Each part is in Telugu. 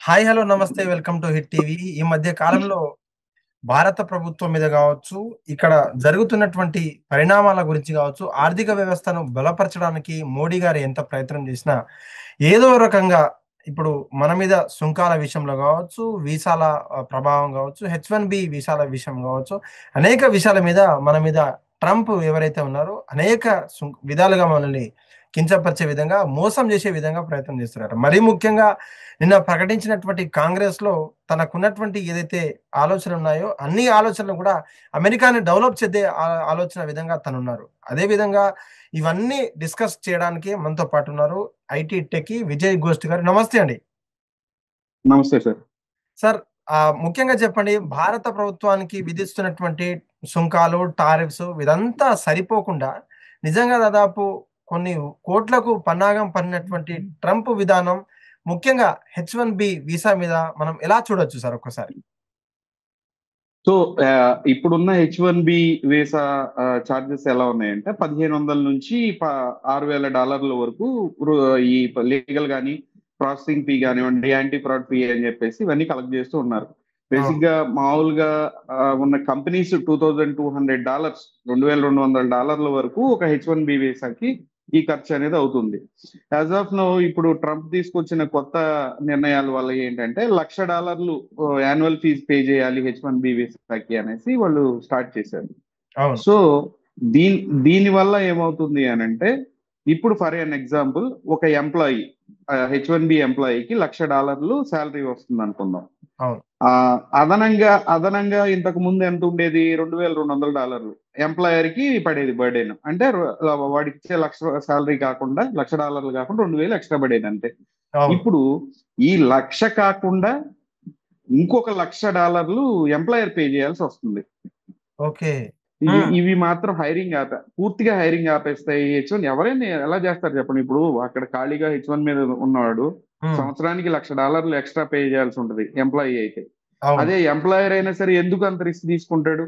హాయ్! హలో! నమస్తే. Welcome to hit TV. ఈ మధ్య కాలంలో భారత ప్రభుత్వం మీద గావచ్చు, ఇక్కడ జరుగుతున్నటువంటి పరిణామాల గురించి గావచ్చు, ఆర్థిక వ్యవస్థను బలపరచడానికి మోడీ గారు ఎంత ప్రయత్నం చేసినా, ఏదో రకంగా ఇప్పుడు మన మీద సుంకాల విషయంలో గావచ్చు, వీసాల ప్రభావం గావచ్చు, హెచ్-1బీ వీసాల విషయం గావచ్చు, అనేక విషయాల మీద మన మీద ట్రంప్ ఎవరైతే ఉన్నారో అనేక విధాలుగా మనల్ని కించపరిచే విధంగా, మోసం చేసే విధంగా ప్రయత్నం చేస్తున్నారు. మరీ ముఖ్యంగా నిన్న ప్రకటించినటువంటి కాంగ్రెస్‌లో తనకున్నటువంటి ఏదైతే ఆలోచనలున్నాయో, అన్ని ఆలోచనలు కూడా అమెరికాని డెవలప్ చేద్దే ఆలోచన విధంగా తనున్నారు. అదే విధంగా ఇవన్నీ డిస్కస్ చేయడానికి మనతో పాటున్నారు ఐటీ టెక్కీ విజయ్ ఘోస్ట్ గారు. నమస్తే అండి. నమస్తే సార్. సార్ ముఖ్యంగా చెప్పండి, భారత ప్రభుత్వానికి విధిస్తున్నటువంటి సుంకాలు, టారిఫ్స్ ఇదంతా సరిపోకుండా నిజంగా దాదాపు కొన్ని కోట్లకు పన్నాగం పన్నినటువంటి ట్రంప్ విధానం, ముఖ్యంగా హెచ్-1బీ వీసా మీద మనం ఎలా చూడొచ్చు సార్ ఒక్కసారి? సో ఇప్పుడున్న హెచ్-1బి వీసా చార్జెస్ ఎలా ఉన్నాయంటే 1500 నుంచి $6,000 వరకు ఈ లీగల్ గానీ, ప్రాసెసింగ్ ఫీ కానివ్వండి, యాంటీ ఫ్రాడ్ ఫీ అని చెప్పేసి ఇవన్నీ కలెక్ట్ చేస్తూ ఉన్నారు. అవును. బేసిక్ గా మామూలుగా ఉన్న కంపెనీస్ $2,200 $2,200 వరకు ఒక హెచ్-1బి వీసాకి ఈ ఖర్చు అనేది అవుతుంది. యాజ్ ఆఫ్ నో ఇప్పుడు ట్రంప్ తీసుకొచ్చిన కొత్త నిర్ణయాల వల్ల ఏంటంటే $1,00,000 యాన్యువల్ ఫీజు పే చేయాలి హెచ్-1బి వీసాకి అనేసి వాళ్ళు స్టార్ట్ చేశారు. అవును. సో దీని వల్ల ఏమవుతుంది అని అంటే, ఇప్పుడు ఫర్ ఎన్ ఎగ్జాంపుల్ ఒక ఎంప్లాయీ హెచ్-1బి ఎంప్లాయీకి $1,00,000 శాలరీ వస్తుంది అనుకుందాం. అవును. అదనంగా ఇంతకు ముందు ఎంత ఉండేది? $2,200 ఎంప్లాయర్ కి పడేది బర్డెన్. అంటే వాడికి ఇచ్చే శాలరీ కాకుండా $1,00,000 కాకుండా 2,000 ఎక్స్ట్రా పడేది అంతే. అవును. ఇప్పుడు ఈ 1,00,000 కాకుండా ఇంకొక $1,00,000 ఎంప్లాయర్ పే చేయాల్సి వస్తుంది. ఓకే. ఇవి మాత్రం పూర్తిగా హైరింగ్ ఆపేస్తాయి. హెచ్-1 ఎవరైనా ఎలా చేస్తారు చెప్పండి? ఇప్పుడు అక్కడ ఖాళీగా హెచ్-1 మీద ఉన్నవాడు హ్మ్. సంవత్సరానికి $1,00,000 ఎక్స్ట్రా పే చేయాల్సి ఉంటుంది ఎంప్లాయీ అయితే. అవును. అదే ఎంప్లాయర్ అయినా సరే ఎందుకు అంత రిస్క్ తీసుకుంటాడు?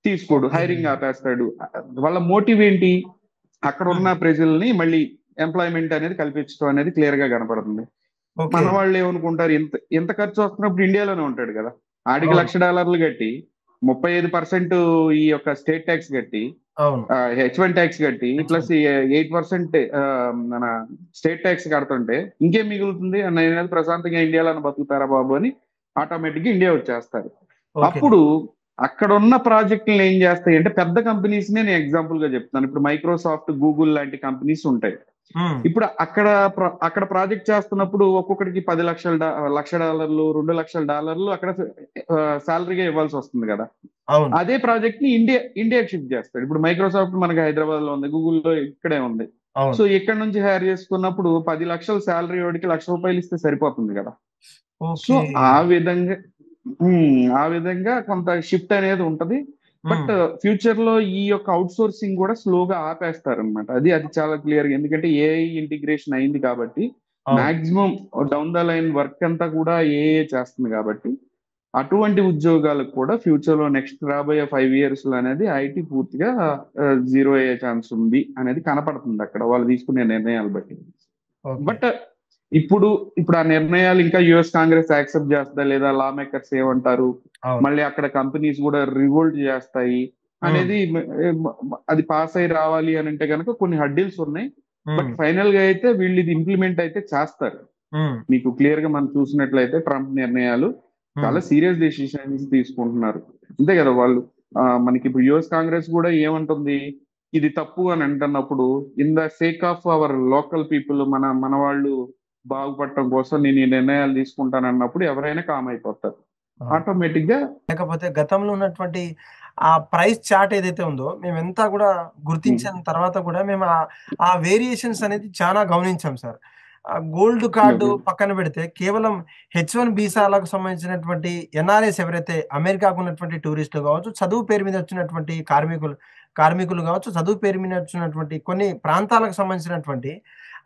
తీసుకోడు, ఓకే. హైరింగ్ ఆపేస్తాడు. వాళ్ళ మోటివ్ ఏంటి? అక్కడ ఉన్న హ్మ్. ప్రజల్ని మళ్ళీ ఎంప్లాయ్మెంట్ అనేది కల్పించడం అనేది క్లియర్ గా కనపడుతుంది. ఓకే. మన వాళ్ళు ఏమనుకుంటారు, ఇంత ఇంత ఖర్చు వస్తున్నప్పుడు ఇండియాలోనే ఉంటాడు కదా, ఆడికి అవును. $1,00,000 కట్టి 35% ఈ యొక్క స్టేట్ ట్యాక్స్ కట్టి, అవును. హెచ్-1 ట్యాక్స్ కట్టి, ప్లస్ హెచ్-1. 8% మన స్టేట్ ట్యాక్స్ కడుతుంటే ఇంకేం మిగులుతుంది? నేను ప్రశాంతంగా ఇండియాలో బతుకుతారా బాబు అని ఆటోమేటిక్ గా ఇండియా వచ్చేస్తారు. ఓకే. అప్పుడు అక్కడ ఉన్న ప్రాజెక్టులు ఏం చేస్తాయి అంటే, పెద్ద కంపెనీస్ నే నేను ఎగ్జాంపుల్ గా చెప్తాను. ఇప్పుడు మైక్రోసాఫ్ట్, గూగుల్ లాంటి కంపెనీస్ ఉంటాయి. హ్మ్. ఇప్పుడు అక్కడ ప్రాజెక్ట్ చేస్తున్నప్పుడు ఒక్కొక్కడికి $10,00,000 $2,00,000 అక్కడ శాలరీగా ఇవ్వాల్సి వస్తుంది కదా. అవును. అదే ప్రాజెక్ట్ ని ఇండియాకి షిఫ్ట్ చేస్తాడు. ఇప్పుడు మైక్రోసాఫ్ట్ మనకి హైదరాబాద్ లో ఉంది, గూగుల్లో ఇక్కడే ఉంది. సో అవును. ఇక్కడ నుంచి హైర్ చేసుకున్నప్పుడు 10,00,000 శాలరీ వాడికి $1,00,000 ఇస్తే సరిపోతుంది కదా. So okay. ఆ విధంగా ఆ విధంగా కొంత షిఫ్ట్ అనేది ఉంటది. బట్ హ్మ్. ఫ్యూచర్ లో ఈ యొక్క అవుట్ సోర్సింగ్ కూడా స్లోగా ఆపేస్తారు అనమాట. అది చాలా క్లియర్ గా, ఎందుకంటే ఏఐ ఇంటిగ్రేషన్ అయింది కాబట్టి అవును. Maximum down the line work అంతా కూడా ఏఐ చేస్తుంది కాబట్టి అటువంటి ఉద్యోగాలకు కూడా ఫ్యూచర్ లో నెక్స్ట్ రాబోయే 5 years లో అనేది ఐటీ పూర్తిగా జీరో అయ్యే ఛాన్స్ ఉంది అనేది కనపడుతుంది అక్కడ వాళ్ళు తీసుకునే నిర్ణయాలు బట్టి. ఓకే. బట్ ఇప్పుడు ఇప్పుడు ఆ నిర్ణయాలు ఇంకా యుఎస్ కాంగ్రెస్ యాక్సెప్ట్ చేస్తుందా లేదా, లా మేకర్స్ ఏమంటారు, అవును. మళ్ళీ అక్కడ కంపెనీస్ కూడా రివోల్ట్ చేస్తాయి హ్మ్. అనేది, అది పాస్ అయి రావాలి అని అంటే కనుక కొన్ని హడ్డిల్స్ ఉన్నాయి. బట్ హ్మ్. ఫైనల్ గా అయితే వీళ్ళు ఇది ఇంప్లిమెంట్ అయితే చేస్తారు. హ్మ్. మీకు క్లియర్ గా మనం చూసినట్లయితే ట్రంప్ నిర్ణయాలు హ్మ్. చాలా సీరియస్ డెసిషన్స్ తీసుకుంటున్నారు. అంతే కదా వాళ్ళు. మనకి ఇప్పుడు యుఎస్ కాంగ్రెస్ కూడా ఏమంటుంది, ఇది తప్పు అని అంటున్నప్పుడు, in the sake of our local people, మన మన వాళ్ళు బాగుపడటం కోసం నేను ఈ నిర్ణయాలు తీసుకుంటాను అన్నప్పుడు ఎవరైనా కామ్ అయిపోతారు అవును. ఆటోమేటిక్ గా. లేకపోతే గతంలో ఉన్నటువంటి ఆ ప్రైస్ చార్ట్ ఏదైతే ఉందో, మేమెంతా గూడా ఉమ్, గుర్తించిన తర్వాత కూడా మేము ఆ వేరియేషన్స్ అనేది చానా గమనించాం సార్. Gold card okay. పక్కన పెడితే కేవలం హెచ్-1 వీసాలకు సంబంధించినటువంటి ఎన్ఆర్ఐస్ ఎవరైతే అమెరికాకు ఉన్నటువంటి టూరిస్టులు గావచ్చు, చదువు పేరు మీద వచ్చినటువంటి కార్మికులు గావచ్చు, చదువు పేరు మీద వచ్చినటువంటి కొన్ని ప్రాంతాలకు సంబంధించినటువంటి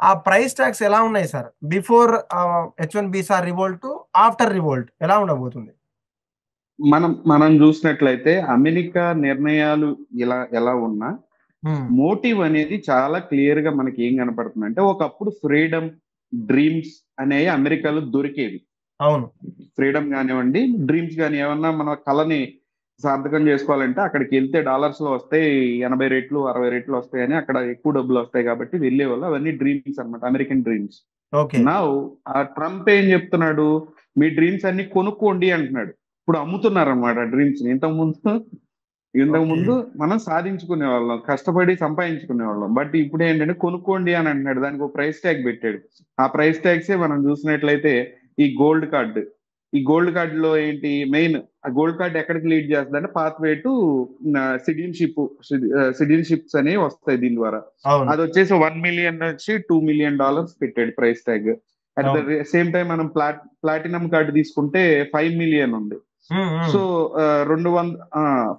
ఆ ప్రైస్ టాగ్స్ ఎలా ఉన్నాయి sir? Before H one visa revolt, after revolt ఎలా ఉండబోతుంది? మనం చూసినట్లయితే అమెరికా నిర్ణయాలు ఇలా ఎలా ఉన్నా హ్మ్. మోటివ్ అనేది చాలా క్లియర్ గా మనకి ఏం కనపడుతుంది అంటే, ఒకప్పుడు ఫ్రీడమ్, డ్రీమ్స్ అనేవి అమెరికాలో దొరికేవి. అవును. ఫ్రీడమ్ కానివ్వండి, డ్రీమ్స్ కానీ ఏమన్నా మన కళని సార్థకం చేసుకోవాలంటే అక్కడికి వెళ్తే డాలర్స్ లో వస్తాయి, 80 రెట్లు 60 రెట్లు వస్తాయని, అక్కడ ఎక్కువ డబ్బులు వస్తాయి కాబట్టి వెళ్ళే వాళ్ళు అవన్నీ డ్రీమ్స్ అన్నమాట, అమెరికన్ డ్రీమ్స్. ఓకే. నౌ ఆ ట్రంప్ ఏం చెప్తున్నాడు, మీ డ్రీమ్స్ అన్ని కొనుక్కోండి అంటున్నాడు. ఇప్పుడు అమ్ముతున్నారు అనమాట డ్రీమ్స్. ఇంతకు ఓకే. ముందు మనం సాధించుకునే వాళ్ళం, కష్టపడి సంపాదించుకునే వాళ్ళం. బట్ ఇప్పుడు ఏంటంటే కొనుక్కోండి అని అంటున్నాడు, దానికి ఒక ప్రైస్ ట్యాగ్ పెట్టాడు. ఆ ప్రైస్ ట్యాగ్సే మనం చూసినట్లయితే ఈ గోల్డ్ కార్డ్. ఈ గోల్డ్ కార్డ్ లో ఏంటి మెయిన్, ఆ గోల్డ్ కార్డ్ ఎక్కడికి లీడ్ చేస్తుంది అంటే పాత్వే టు సిటిజన్షిప్స్ అనేవి వస్తాయి దీని ద్వారా. అవును. అది వచ్చేసి 1 మిలియన్ నుంచి $2 మిలియన్ పెట్టాడు ప్రైస్ ట్యాగ్. అట్ ద అవును. సేమ్ టైం మనం ప్లాటినం కార్డు తీసుకుంటే 5 మిలియన్ ఉంది. ఉమ్, సో ఉమ్.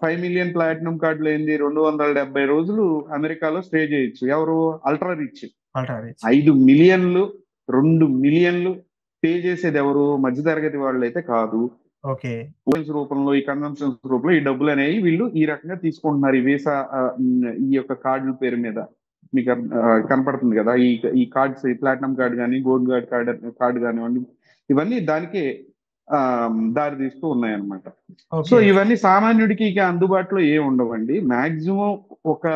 5 మిలియన్ ప్లాటినం కార్డులు ఏంది, 270 రోజులు అమెరికాలో స్టే చేయొచ్చు. ఎవరు? Ultra rich. Ultra rich. 5 మిలియన్లు, 2 మిలియన్లు పే చేసేది ఎవరు? మధ్యతరగతి వాళ్ళు అయితే కాదు. ఓకే. రూపంలో, ఈ కన్వెన్షన్స్ రూపంలో ఈ డబ్బులు అనేవి వీళ్ళు ఈ రకంగా తీసుకుంటున్నారు, ఈ వీసా ఈ యొక్క కార్డుల పేరు మీద. మీకు కనపడుతుంది కదా ఈ ఈ కార్డ్స్, ఈ ప్లాటినం కార్డ్ కానీ గోల్డ్ కార్డ్ కానివ్వండి, ఇవన్నీ దానికే ఆ దారి తీస్తూ ఉన్నాయన్నమాట. So okay. ఇవన్నీ సామాన్యుడికి ఇక అందుబాటులో ఏమి ఉండవండి. మాక్సిమం ఒక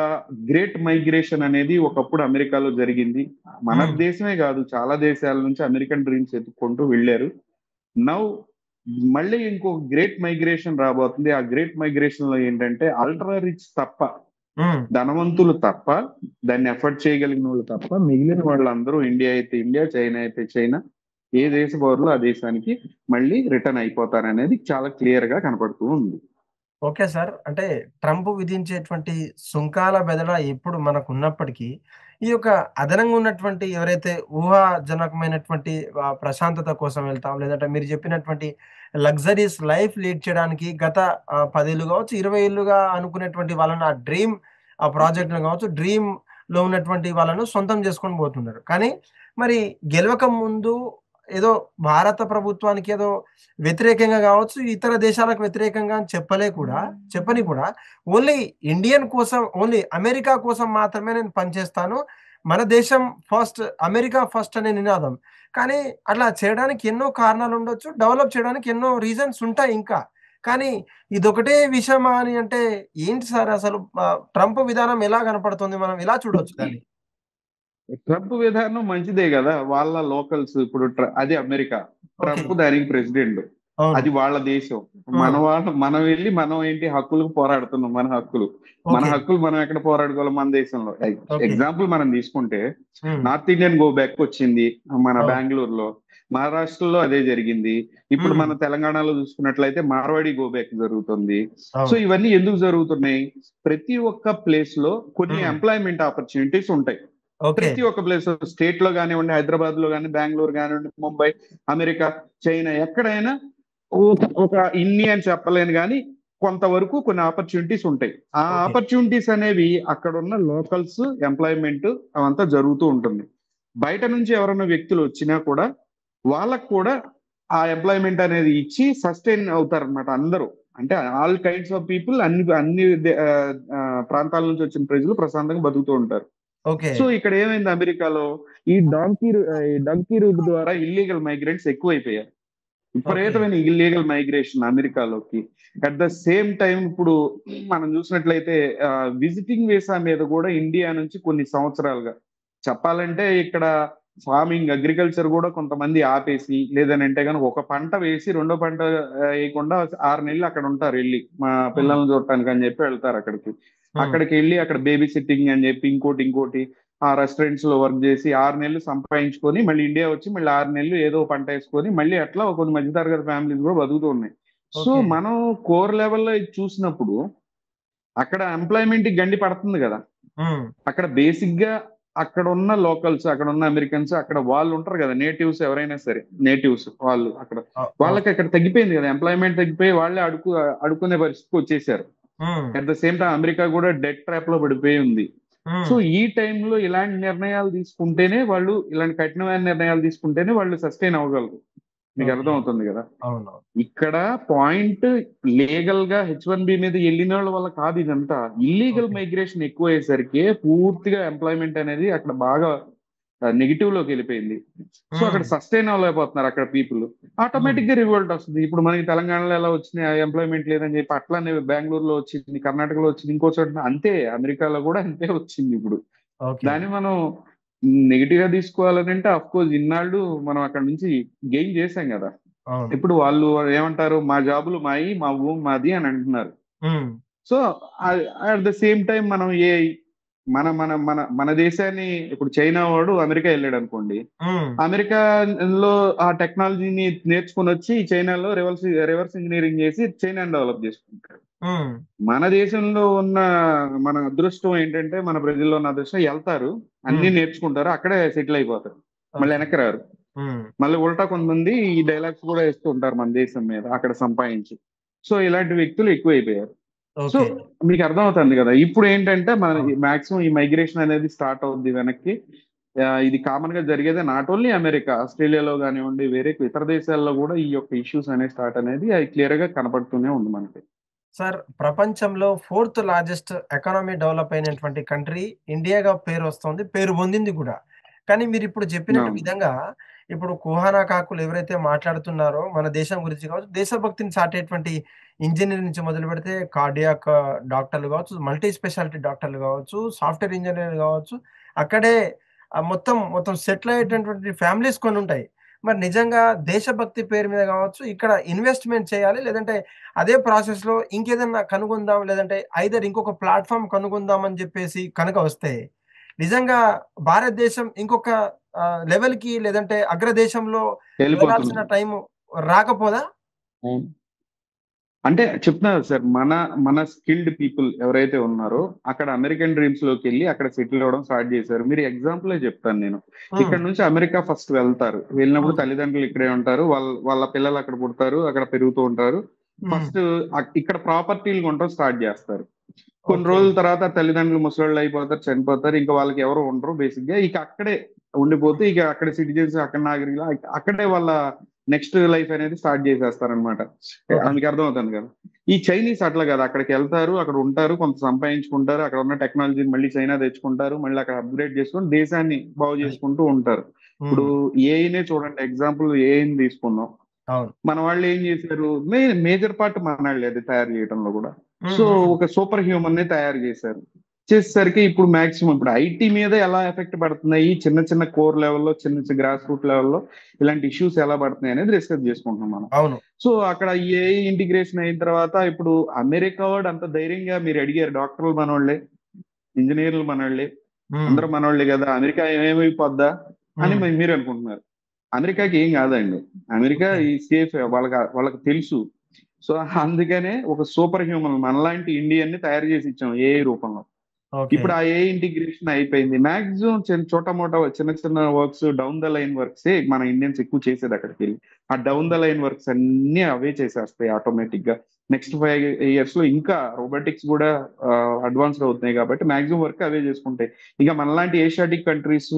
గ్రేట్ మైగ్రేషన్ అనేది ఒకప్పుడు అమెరికాలో జరిగింది. మన ఉమ్. దేశమే కాదు, చాలా దేశాల నుంచి అమెరికన్ డ్రీమ్స్ ఎత్తుక్కుంటూ వెళ్ళారు. నౌ మళ్ళీ ఇంకో గ్రేట్ మైగ్రేషన్ రాబోతుంది. ఆ గ్రేట్ మైగ్రేషన్ లో ఏంటంటే అల్ట్రా రిచ్ తప్ప, ఉమ్. ధనవంతులు తప్ప, దాన్ని ఎఫర్ట్ చేయగలిగిన వాళ్ళు తప్ప, మిగిలిన వాళ్ళందరూ ఇండియా అయితే ఇండియా, చైనా అయితే చైనా, ఏ దేశ పౌరులు ఆ దేశానికి మళ్ళీ రిటర్న్ అయిపోతారనేది చాలా క్లియర్ గా కనపడుతూ ఉంది. Okay sir. అంటే ట్రంప్ విధించేటువంటి సుంకాల బెదడ ఎప్పుడు మనకు ఉన్నప్పటికీ, ఈ యొక్క అదనంగా ఉన్నటువంటి ఎవరైతే ఊహాజనకమైనటువంటి ప్రశాంతత కోసం వెళ్తాం, లేదంటే మీరు చెప్పినటువంటి లగ్జరీస్ లైఫ్ లీడ్ చేయడానికి గత 10 ఏళ్ళు కావచ్చు, 20 ఏళ్లుగా అనుకునేటువంటి వాళ్ళని ఆ డ్రీమ్ ప్రాజెక్ట్‌లు కావచ్చు, డ్రీమ్‌లో ఉన్నటువంటి వాళ్ళను సొంతం చేసుకొని పోతున్నారు. కానీ మరి గెలవక ముందు ఏదో భారత ప్రభుత్వానికి ఏదో వ్యతిరేకంగా కావచ్చు, ఇతర దేశాలకు వ్యతిరేకంగా అని చెప్పని కూడా ఓన్లీ ఇండియన్ కోసం, ఓన్లీ అమెరికా కోసం మాత్రమే నేను పనిచేస్తాను. మన దేశం ఫస్ట్, అమెరికా ఫస్ట్ అనే నినాదం. కానీ అట్లా చేయడానికి ఎన్నో కారణాలు ఉండొచ్చు. డెవలప్ చేయడానికి ఎన్నో రీజన్స్ ఉంటాయి ఇంకా. కానీ ఇదొకటే విషయమా అని అంటే ఏంటి సార్ అసలు ట్రంప్ విధానం ఎలా కనపడుతుంది? మనం ఎలా చూడొచ్చు దాన్ని? ట్రంప్ విధానం మంచిదే కదా, వాళ్ళ లోకల్స్. ఇప్పుడు అది అమెరికా, ఓకే. ట్రంప్ దానికి ప్రెసిడెంట్, అవును. అది వాళ్ళ దేశం. మన హ్మ్. వాళ్ళు మనం వెళ్ళి మనం ఏంటి హక్కులకు పోరాడుతున్నాం. మన ఓకే. హక్కులు మనం ఎక్కడ పోరాడుకోవాలి? మన దేశంలో. ఓకే. ఎగ్జాంపుల్ మనం తీసుకుంటే హ్మ్. నార్త్ ఇండియన్ గో బ్యాక్ వచ్చింది మన అవును. బెంగళూరులో, మహారాష్ట్రలో అదే జరిగింది. ఇప్పుడు హ్మ్. మన తెలంగాణలో చూసుకున్నట్లయితే మార్వాడి గో బ్యాక్ జరుగుతుంది. సో అవును. ఇవన్నీ ఎందుకు జరుగుతున్నాయి? ప్రతి ఒక్క ప్లేస్ లో కొన్ని హ్మ్. ఎంప్లాయ్మెంట్ ఆపర్చునిటీస్ ఉంటాయి. ఓకే. ప్రతి ఒక్క ప్లేస్, స్టేట్ లో కానివ్వండి, హైదరాబాద్ లో కానీ, బెంగళూరు కానివ్వండి, ముంబై, అమెరికా, చైనా, ఎక్కడైనా ఒక ఇన్ని అని చెప్పలేను కానీ కొంతవరకు కొన్ని ఆపర్చునిటీస్ ఉంటాయి. ఆ ఓకే. ఆపర్చునిటీస్ అనేవి అక్కడ ఉన్న లోకల్స్ ఎంప్లాయ్మెంట్ అవంతా జరుగుతూ ఉంటుంది. బయట నుంచి ఎవరైనా వ్యక్తులు వచ్చినా కూడా వాళ్ళకు కూడా ఆ ఎంప్లాయ్మెంట్ అనేది ఇచ్చి సస్టైన్ అవుతారన్నమాట అందరూ. అంటే ఆల్ కైండ్స్ ఆఫ్ పీపుల్, అన్ని అన్ని ప్రాంతాల నుంచి వచ్చిన ప్రజలు ప్రశాంతంగా బతుకుతూ ఉంటారు. ఓకే. సో ఇక్కడ ఏమైంది అమెరికాలో, ఈ డంకీ రూట్ ద్వారా ఇల్లీగల్ మైగ్రెంట్స్ ఎక్కువైపోయారు. ఓకే. విపరీతమైన ఇల్లీగల్ మైగ్రేషన్ అమెరికాలోకి. అట్ ద సేమ్ టైం ఇప్పుడు మనం చూసినట్లయితే విజిటింగ్ వీసా మీద కూడా ఇండియా నుంచి కొన్ని సంవత్సరాలుగా చెప్పాలంటే ఇక్కడ ఫార్మింగ్, అగ్రికల్చర్ కూడా కొంతమంది ఆపేసి, లేదనంటే కనుక ఒక పంట వేసి రెండో పంట వేయకుండా 6 నెలలు అక్కడ ఉంటారు వెళ్ళి, మా హ్మ్. పిల్లల్ని చూడటానికి అని చెప్పి వెళ్తారు అక్కడికి. హ్మ్. అక్కడికి వెళ్ళి అక్కడ బేబీ సిట్టింగ్ అని చెప్పి ఇంకోటి ఆ రెస్టారెంట్స్ లో వర్క్ చేసి 6 నెలలు సంపాదించుకొని మళ్ళీ ఇండియా వచ్చి మళ్ళీ 6 నెలలు ఏదో పంట వేసుకొని మళ్ళీ అట్లా కొన్ని మధ్యతరగతి ఫ్యామిలీస్ కూడా బతుకుతూ ఉన్నాయి. So okay. మనం కోర్ లెవెల్లో ఇది చూసినప్పుడు అక్కడ ఎంప్లాయ్మెంట్ గండి పడుతుంది కదా. హ్మ్. అక్కడ బేసిక్ గా అక్కడ ఉన్న లోకల్స్, అక్కడ ఉన్న అమెరికన్స్, అక్కడ వాళ్ళు ఉంటారు కదా నేటివ్స్, ఎవరైనా సరే నేటివ్స్ వాళ్ళు అక్కడ, అవును. వాళ్ళకి అక్కడ తగ్గిపోయింది కదా, ఎంప్లాయ్మెంట్ తగ్గిపోయి వాళ్ళే అడుక్కునే పరిస్థితికి వచ్చేసారు. హ్మ్. At the same time America కూడా డెట్ ట్రాప్ లో పడిపోయి ఉంది. సో హ్మ్. ఈ టైంలో ఇలాంటి నిర్ణయాలు తీసుకుంటేనే వాళ్ళు, ఇలాంటి కఠినమైన నిర్ణయాలు తీసుకుంటేనే వాళ్ళు సస్టైన్ అవ్వగలరు. మీకు ఓకే. అర్థం అవుతుంది కదా. అవును. ఇక్కడ పాయింట్ లీగల్ గా H1B మీద వెళ్ళిన వాళ్ళ వల్ల కాదు ఇదంతా. Illegal okay. మైగ్రేషన్ ఎక్కువ అయ్యేసరికి పూర్తిగా ఎంప్లాయ్మెంట్ అనేది అక్కడ బాగా నెగిటివ్ లోకి వెళ్ళిపోయింది. సో అక్కడ సస్టైన్ అవ్వలేకపోతున్నారు అక్కడ పీపుల్. ఆటోమేటిక్ గా రివోల్ట్ వస్తుంది. ఇప్పుడు మనకి తెలంగాణలో ఎలా వచ్చినాయి ఎంప్లాయ్మెంట్ లేదని చెప్పి అట్లానే బెంగళూరులో వచ్చింది, కర్ణాటకలో వచ్చింది, ఇంకో చోట అంతే, అమెరికాలో కూడా అంతే వచ్చింది. ఇప్పుడు దాన్ని మనం నెగిటివ్ గా తీసుకోవాలని అంటే అఫ్ కోర్స్ ఇన్నాళ్ళు మనం అక్కడ నుంచి గెయిన్ చేసాం కదా. ఇప్పుడు వాళ్ళు ఏమంటారు, మా జాబులు మాయి, మా భూమి మాది అని అంటున్నారు. So at the same time మనం మన మన మన మన దేశాన్ని ఇప్పుడు చైనా వాడు అమెరికా వెళ్ళాడు అనుకోండి, అమెరికాలో ఆ టెక్నాలజీని నేర్చుకుని వచ్చి చైనాలో రివర్స్ ఇంజనీరింగ్ చేసి చైనాని డెవలప్ చేసుకుంటాడు. మన దేశంలో ఉన్న మన అదృష్టం ఏంటంటే, మన ప్రజల్లో ఉన్న అదృష్టం వెళ్తారు, అన్ని నేర్చుకుంటారు, అక్కడే సెటిల్ అయిపోతారు, మళ్ళీ వెనక్కి రారు. మళ్ళీ ఉల్టా కొంతమంది ఈ డైలాగ్స్ కూడా వేస్తూ ఉంటారు మన దేశం మీద అక్కడ సంపాదించి. సో ఇలాంటి వ్యక్తులు ఎక్కువైపోయారు. సో మీకు అర్థమవుతుంది కదా. ఇప్పుడు ఏంటంటే మన మాక్సిమం ఈ మైగ్రేషన్ అనేది స్టార్ట్ అవుద్ది వెనక్కి. ఇది కామన్ గా జరిగేదే, నాట్ ఓన్లీ అమెరికా, ఆస్ట్రేలియాలో కానివ్వండి, వేరే ఇతర దేశాల్లో కూడా ఈ యొక్క ఇష్యూస్ అనేది స్టార్ట్ అనేది అది క్లియర్ గా కనపడుతూనే ఉంది మనకి. సార్, ప్రపంచంలో 4th లార్జెస్ట్ ఎకానమీ డెవలప్ అయినటువంటి కంట్రీ ఇండియాగా పేరు వస్తుంది, పేరు పొందింది కూడా. కానీ మీరు ఇప్పుడు చెప్పినట్టు విధంగా ఇప్పుడు కుహానా కాకులు ఎవరైతే మాట్లాడుతున్నారో మన దేశం గురించి కావచ్చు, దేశభక్తిని చాటేటువంటి ఇంజనీర్ నుంచి మొదలు పెడితే కార్డియాక్ డాక్టర్లు కావచ్చు, మల్టీ స్పెషాలిటీ డాక్టర్లు కావచ్చు, సాఫ్ట్వేర్ ఇంజనీర్ కావచ్చు, అక్కడే మొత్తం సెటిల్ అయ్యేటటువంటి ఫ్యామిలీస్ కొన్ని ఉంటాయి. మరి నిజంగా దేశభక్తి పేరు మీద కావచ్చు ఇక్కడ ఇన్వెస్ట్మెంట్ చేయాలి, లేదంటే అదే ప్రాసెస్ లో ఇంకేదన్నా కనుగొందాం, లేదంటే ఐదర్ ఇంకొక ప్లాట్ఫామ్ కనుగొందాం అని చెప్పేసి కనుక వస్తే నిజంగా భారతదేశం ఇంకొక లెవెల్ కి, లేదంటే అగ్రదేశంలో వెళ్ళాల్సిన టైం రాకపోదా? అంటే చెప్తున్నారు సార్, మన స్కిల్డ్ పీపుల్ ఎవరైతే ఉన్నారో అక్కడ అమెరికన్ డ్రీమ్స్ లోకి వెళ్ళి అక్కడ సెటిల్ అవ్వడం స్టార్ట్ చేశారు. మీరు ఎగ్జాంపుల్ చెప్తాను నేను. ఇక్కడ నుంచి అమెరికా ఫస్ట్ వెళ్తారు, వెళ్ళినప్పుడు తల్లిదండ్రులు ఇక్కడే ఉంటారు, వాళ్ళ పిల్లలు అక్కడ పుడతారు, అక్కడ పెరుగుతూ ఉంటారు. ఫస్ట్ ఇక్కడ ప్రాపర్టీలు కొనడం స్టార్ట్ చేస్తారు. కొన్ని రోజుల తర్వాత తల్లిదండ్రులు ముసలోళ్ళు అయిపోతారు, చనిపోతారు, ఇంకా వాళ్ళకి ఎవరు ఉండరు. బేసిక్ గా ఇక అక్కడే ఉండిపోతే ఇక అక్కడ సిటిజన్స్, అక్కడ నాగరికులు, అక్కడే వాళ్ళ నెక్స్ట్ లైఫ్ అనేది స్టార్ట్ చేసేస్తారనమాట. మీకు అర్థమవుతుంది కదా. ఈ చైనీస్ అట్లా కదా, అక్కడికి వెళ్తారు, అక్కడ ఉంటారు, కొంత సంపాదించుకుంటారు, అక్కడ ఉన్న టెక్నాలజీని మళ్ళీ చైనా తెచ్చుకుంటారు, మళ్ళీ అక్కడ అప్గ్రేడ్ చేసుకుని దేశాన్ని బాగు చేసుకుంటూ ఉంటారు. ఇప్పుడు ఏఐనే చూడండి, ఎగ్జాంపుల్ ఏఐని తీసుకుందాం. మన వాళ్ళు ఏం చేశారు, మేజర్ పార్ట్ మన వాళ్ళే అది తయారు చేయడంలో కూడా. సో ఒక సూపర్ హ్యూమన్ ని తయారు చేసేసరికి ఇప్పుడు మాక్సిమం ఇప్పుడు ఐటీ మీద ఎలా ఎఫెక్ట్ పడుతున్నాయి, చిన్న కోర్ లెవెల్లో, చిన్న గ్రాస్ రూట్ లెవెల్లో ఇలాంటి ఇష్యూస్ ఎలా పడుతున్నాయి అనేది డిస్కస్ చేసుకుంటున్నాం మనం. సో అక్కడ ఏఐ ఇంటిగ్రేషన్ అయిన తర్వాత ఇప్పుడు అమెరికా వాడు అంత ధైర్యంగా, మీరు అడిగారు డాక్టర్లు మనోళ్లే, ఇంజనీర్లు మనోళ్లే, అందరూ మనోళ్లే కదా, అమెరికా ఏమైపోద్దా అని మీరు అనుకుంటున్నారు. అమెరికాకి ఏం కాదండి, అమెరికా ఈ సేఫ్, వాళ్ళకి తెలుసు. సో అందుకనే ఒక సూపర్ హ్యూమన్ మనలాంటి ఇండియన్ ని తయారు చేసి ఇచ్చాం ఏఐ రూపంలో. ఇప్పుడు ఆ ఏ ఇంటిగ్రేషన్ అయిపోయింది. మాక్సిమం చిన్న చిన్న works, down the line works మన ఇండియన్స్ ఎక్కువ చేసేది. అక్కడికి వెళ్ళి ఆ డౌన్ ద లైన్ వర్క్స్ అన్ని అవే చేసేస్తాయి ఆటోమేటిక్ గా. నెక్స్ట్ 5 years లో ఇంకా రోబోటిక్స్ కూడా అడ్వాన్స్ అవుతున్నాయి కాబట్టి మాక్సిమం వర్క్ అవే చేసుకుంటాయి. ఇక మనలాంటి ఏషియాటిక్ కంట్రీస్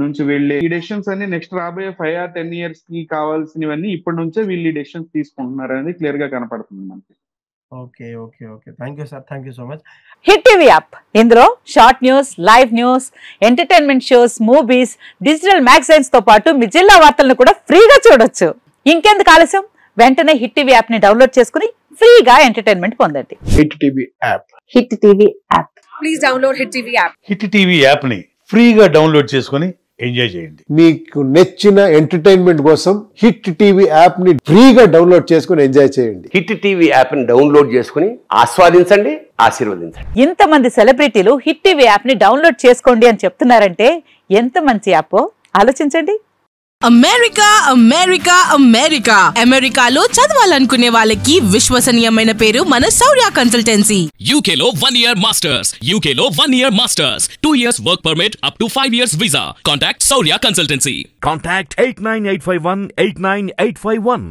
నుంచి వెళ్ళే ఈ డెసిషన్స్ అన్ని నెక్స్ట్ రాబోయే 5 or 10 years కి కావాల్సినవన్నీ ఇప్పటి నుంచే వీళ్ళు ఈ డెసిషన్స్ తీసుకుంటున్నారు అనేది క్లియర్ గా కనపడుతుంది మనకి. Okay. Thank you sir, thank you so much. Hit TV app, ఇందులో short news, live news, entertainment shows, movies, digital magazines తో పాటు మీ జిల్లా వార్తలను కూడా ఫ్రీగా చూడొచ్చు. ఇంకెందుకు ఆలస్యం, వెంటనే హిట్ టీవీ యాప్ ని డౌన్లోడ్ చేసుకుని ఫ్రీగా ఎంటర్టైన్మెంట్ పొందండి. Hit TV app. Hit TV app. Please download hit TV app. Hit TV app ని ఫ్రీగా డౌన్లోడ్ చేసుకుని ఎంజాయ్ చేయండి. మీకు నచ్చిన ఎంటర్టైన్మెంట్ కోసం హిట్ టీవీ యాప్ ని ఫ్రీగా డౌన్లోడ్ చేసుకుని ఎంజాయ్ చేయండి. హిట్ టీవీ యాప్ ని డౌన్లోడ్ చేసుకుని ఆస్వాదించండి, ఆశీర్వదించండి. ఇంతమంది సెలబ్రిటీలు హిట్ టీవీ యాప్ ని డౌన్లోడ్ చేసుకోండి అని చెప్తున్నారంటే ఎంత మంచి యాప్ ఆలోచించండి. అమెరికాలో చదవాలనుకునే వాళ్ళకి విశ్వసనీయమైన పేరు మన శౌర్య కన్సల్టెన్సీ. UK లో 1 year masters, UK లో 1 year masters, 2 years work permit up to 5 years visa. Contact Saurya Consultancy. Contact 89851 89851.